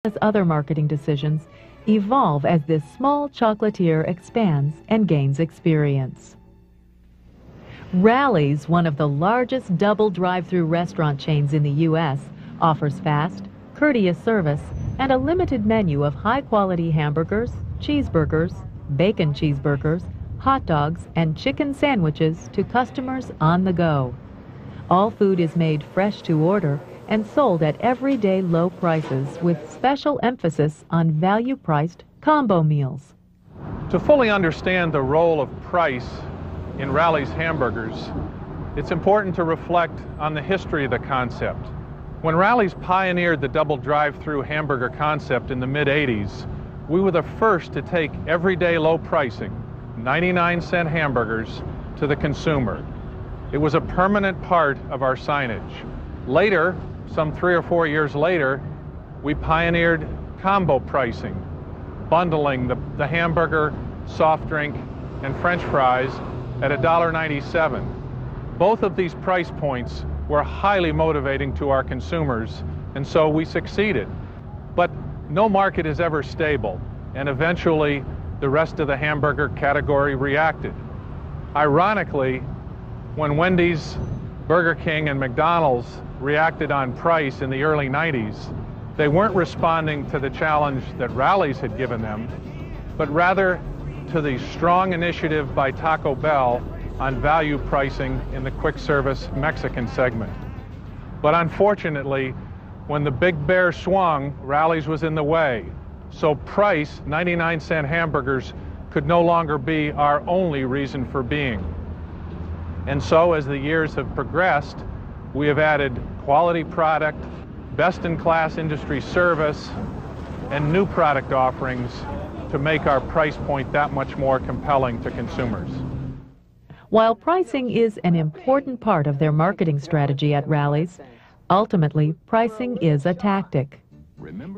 as other marketing decisions evolve as this small chocolatier expands and gains experience. Rally's, one of the largest double drive-through restaurant chains in the U.S., offers fast, courteous service and a limited menu of high-quality hamburgers, cheeseburgers, bacon cheeseburgers, hot dogs, and chicken sandwiches to customers on the go. All food is made fresh to order and sold at everyday low prices with special emphasis on value-priced combo meals. To fully understand the role of price in Rally's hamburgers, it's important to reflect on the history of the concept. When Rally's pioneered the double drive-through hamburger concept in the mid-'80s, we were the first to take everyday low pricing, 99-cent hamburgers, to the consumer. It was a permanent part of our signage. Later, some 3 or 4 years later, we pioneered combo pricing, bundling the hamburger, soft drink, and French fries at $1.97. Both of these price points were highly motivating to our consumers, and so we succeeded. But no market is ever stable, and eventually the rest of the hamburger category reacted. Ironically, when Wendy's, Burger King, and McDonald's reacted on price in the early 90s, they weren't responding to the challenge that Rally's had given them, but rather to the strong initiative by Taco Bell on value pricing in the quick service Mexican segment. But unfortunately, when the big bear swung, Rally's was in the way. So price, 99-cent hamburgers, could no longer be our only reason for being. And so as the years have progressed, we have added quality product, best-in-class industry service, and new product offerings to make our price point that much more compelling to consumers. While pricing is an important part of their marketing strategy at Rally's, ultimately pricing is a tactic.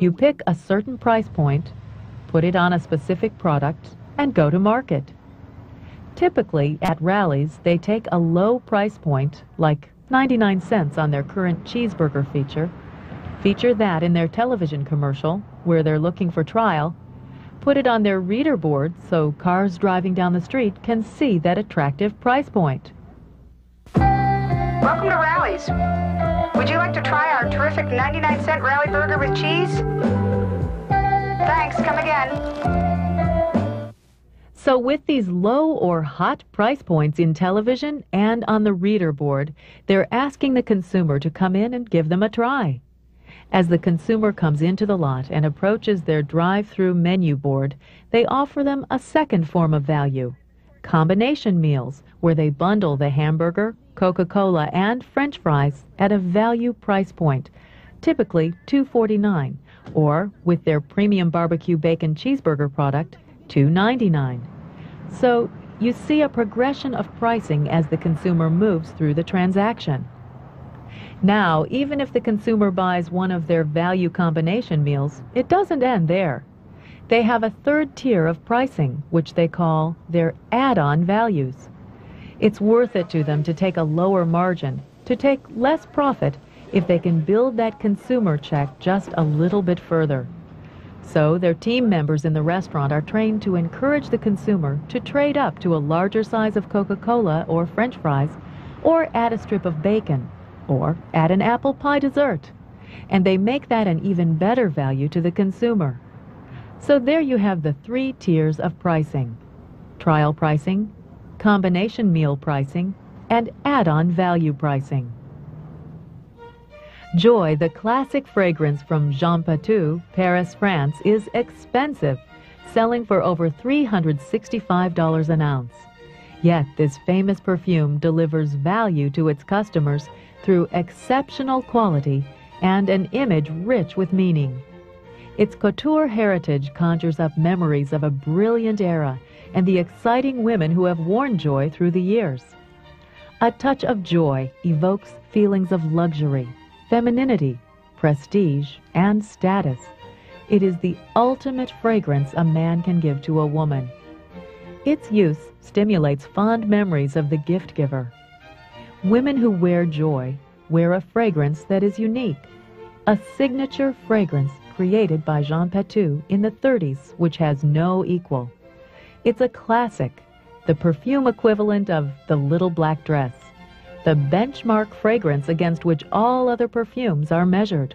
You pick a certain price point, put it on a specific product, and go to market. Typically, at Rally's, they take a low price point, like 99 cents on their current cheeseburger feature that in their television commercial, where they're looking for trial, put it on their reader board so cars driving down the street can see that attractive price point. Welcome to Rally's. Would you like to try our terrific 99-cent Rally burger with cheese? Thanks, come again. So with these low or hot price points in television and on the reader board, they're asking the consumer to come in and give them a try. As the consumer comes into the lot and approaches their drive-through menu board, they offer them a second form of value, combination meals, where they bundle the hamburger, Coca-Cola, and French fries at a value price point, typically $2.49, or with their premium barbecue bacon cheeseburger product, $2.99. So you see a progression of pricing as the consumer moves through the transaction. Now, even if the consumer buys one of their value combination meals, it doesn't end there. They have a third tier of pricing, which they call their add-on values. It's worth it to them to take a lower margin, to take less profit, if they can build that consumer check just a little bit further. So their team members in the restaurant are trained to encourage the consumer to trade up to a larger size of Coca-Cola or French fries, or add a strip of bacon, or add an apple pie dessert. And they make that an even better value to the consumer. So there you have the 3 tiers of pricing: trial pricing, combination meal pricing, and add-on value pricing. Joy, the classic fragrance from Jean Patou, Paris, France, is expensive, selling for over $365 an ounce. Yet this famous perfume delivers value to its customers through exceptional quality and an image rich with meaning. Its couture heritage conjures up memories of a brilliant era and the exciting women who have worn Joy through the years. A touch of Joy evokes feelings of luxury, femininity, prestige, and status. It is the ultimate fragrance a man can give to a woman. Its use stimulates fond memories of the gift giver. Women who wear Joy wear a fragrance that is unique, a signature fragrance created by Jean Patou in the 30s, which has no equal. It's a classic, the perfume equivalent of the little black dress, the benchmark fragrance against which all other perfumes are measured.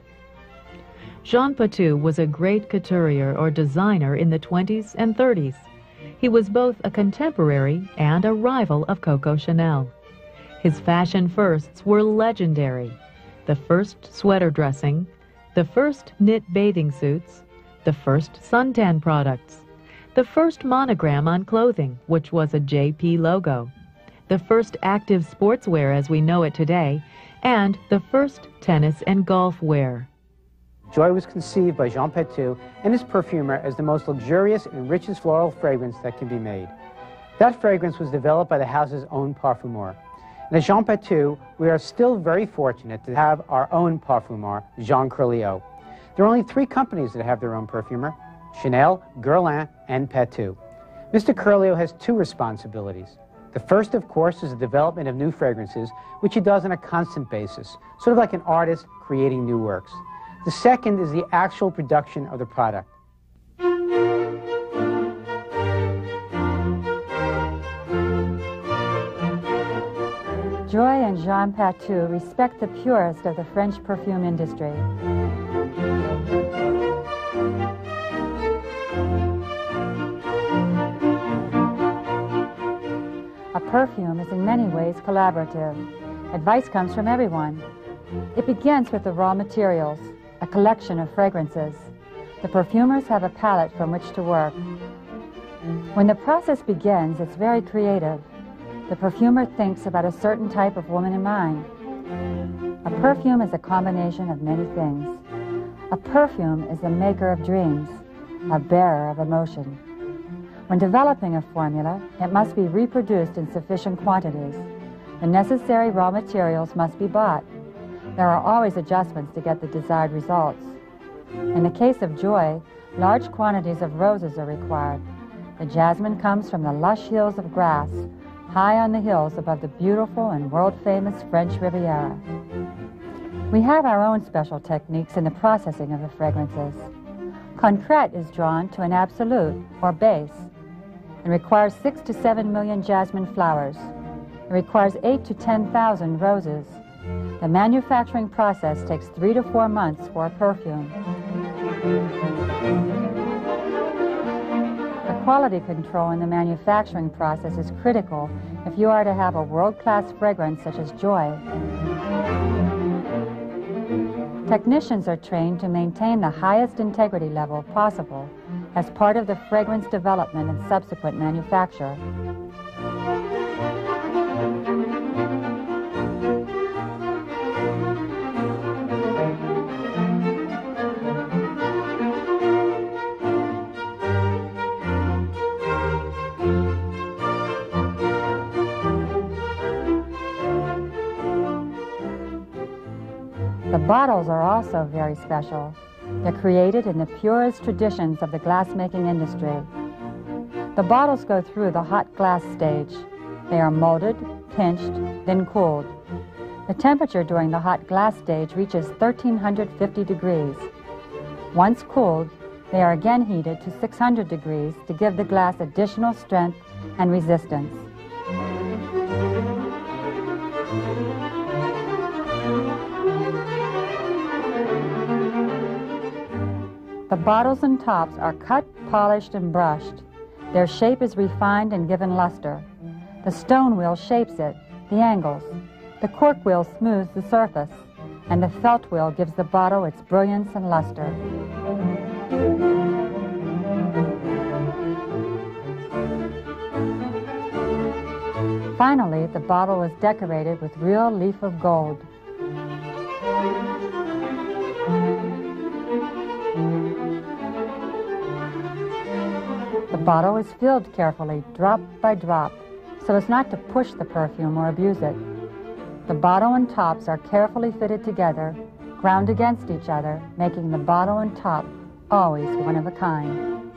Jean Patou was a great couturier or designer in the 20s and 30s. He was both a contemporary and a rival of Coco Chanel. His fashion firsts were legendary: the first sweater dressing, the first knit bathing suits, the first suntan products, the first monogram on clothing, which was a JP logo, the first active sportswear as we know it today, and the first tennis and golf wear. Joy was conceived by Jean Patou and his perfumer as the most luxurious and richest floral fragrance that can be made. That fragrance was developed by the house's own parfumeur. And at Jean Patou, we are still very fortunate to have our own parfumeur, Jean Curlio. There are only 3 companies that have their own perfumer: Chanel, Guerlain, and Patou. Mr. Curlio has 2 responsibilities. The first, of course, is the development of new fragrances, which he does on a constant basis, sort of like an artist creating new works. The second is the actual production of the product. Joy and Jean Patou respect the purest of the French perfume industry. A perfume is in many ways collaborative. Advice comes from everyone. It begins with the raw materials, a collection of fragrances. The perfumers have a palette from which to work. When the process begins, it's very creative. The perfumer thinks about a certain type of woman in mind. A perfume is a combination of many things. A perfume is the maker of dreams, a bearer of emotion. When developing a formula, it must be reproduced in sufficient quantities. The necessary raw materials must be bought. There are always adjustments to get the desired results. In the case of Joy, large quantities of roses are required. The jasmine comes from the lush hills of grass, high on the hills above the beautiful and world-famous French Riviera. We have our own special techniques in the processing of the fragrances. Concrete is drawn to an absolute, or base. It requires 6 to 7 million jasmine flowers. It requires 8 to 10,000 roses. The manufacturing process takes 3 to 4 months for a perfume. The quality control in the manufacturing process is critical if you are to have a world-class fragrance such as Joy. Technicians are trained to maintain the highest integrity level possible as part of the fragrance development and subsequent manufacture. The bottles are also very special. They're created in the purest traditions of the glass-making industry. The bottles go through the hot glass stage. They are molded, pinched, then cooled. The temperature during the hot glass stage reaches 1350 degrees. Once cooled, they are again heated to 600 degrees to give the glass additional strength and resistance. The bottles and tops are cut, polished, and brushed. Their shape is refined and given luster. The stone wheel shapes it, the angles. The cork wheel smooths the surface, and the felt wheel gives the bottle its brilliance and luster. Finally, the bottle is decorated with real leaf of gold. The bottle is filled carefully, drop by drop, so as not to push the perfume or abuse it. The bottle and tops are carefully fitted together, ground against each other, making the bottle and top always one of a kind.